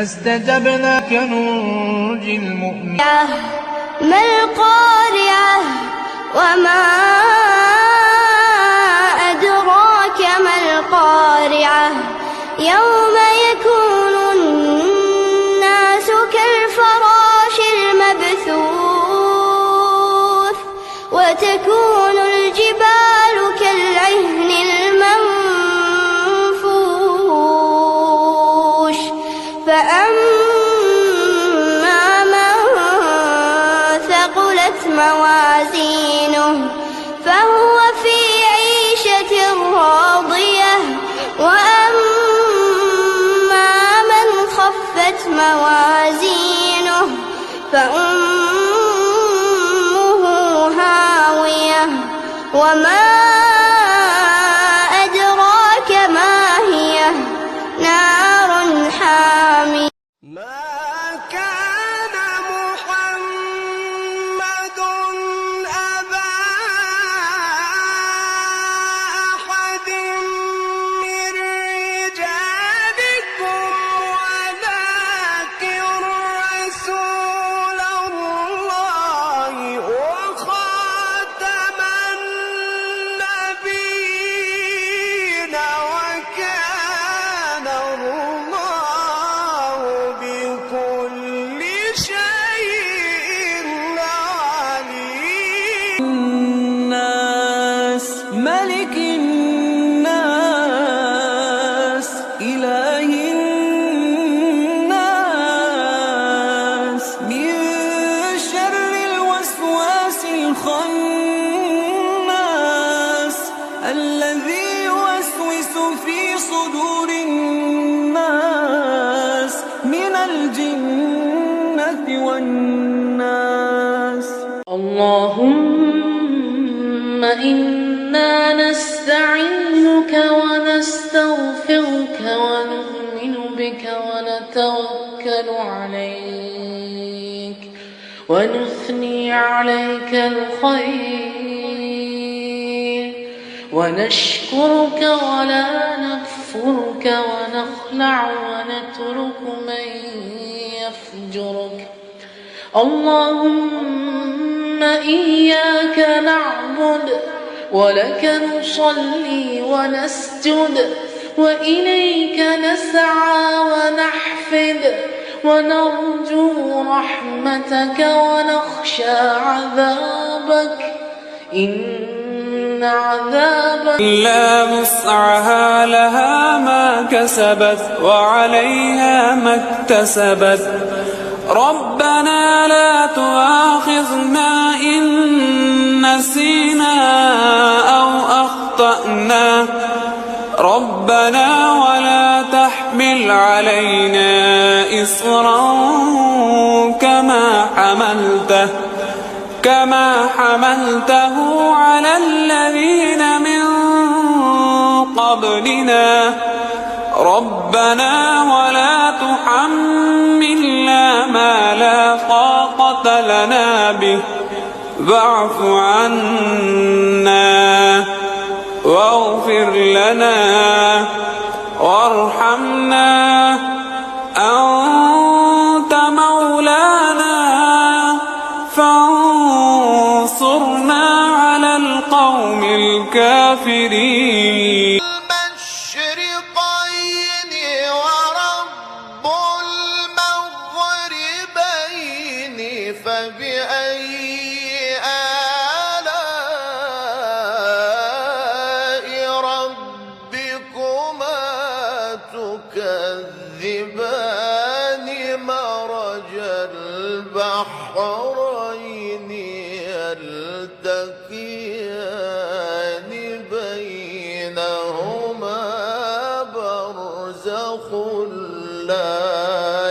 استجبنا لك ننجي المؤمنين. ما القارعة وما أدراك ما القارعة يوم يكون الناس كالفراش المبثوث وتكون الجبال كالعهن المنفوش فأما من ثقلت موازينه فهو في عيشة راضية وأما من خفت موازينه فأمه هاوية وما أدراك ما هي نار حامية. ملك الناس إله الناس من شر الوسواس الخناس الذي يوسوس في صدور الناس من الجنة والناس. اللهم إنا نستعينك ونستغفرك ونؤمن بك ونتوكل عليك ونثني عليك الخير ونشكرك ولا نكفرك ونخلع ونترك من يفجرك. اللهم إياك نعبد ولك نصلي ونسجد وإليك نسعى ونحفد ونرجو رحمتك ونخشى عذابك إن عذابك لا وسعها لها ما كسبت وعليها ما اكتسبت. ربنا لا تؤاخذنا إن نسينا أو أخطأنا ربنا ولا تحمل علينا إصرا كما حملته على الذين من قبلنا ربنا ولا تحملنا ما لا طاقة لنا به واعف عنا واغفر لنا وارحمنا أنت مولانا فانصرنا على القوم الكافرين. المشرقين ورب المغربين فبأي ربكما تكذبان مرج البحرين يلتقيان بينهما برزخ لا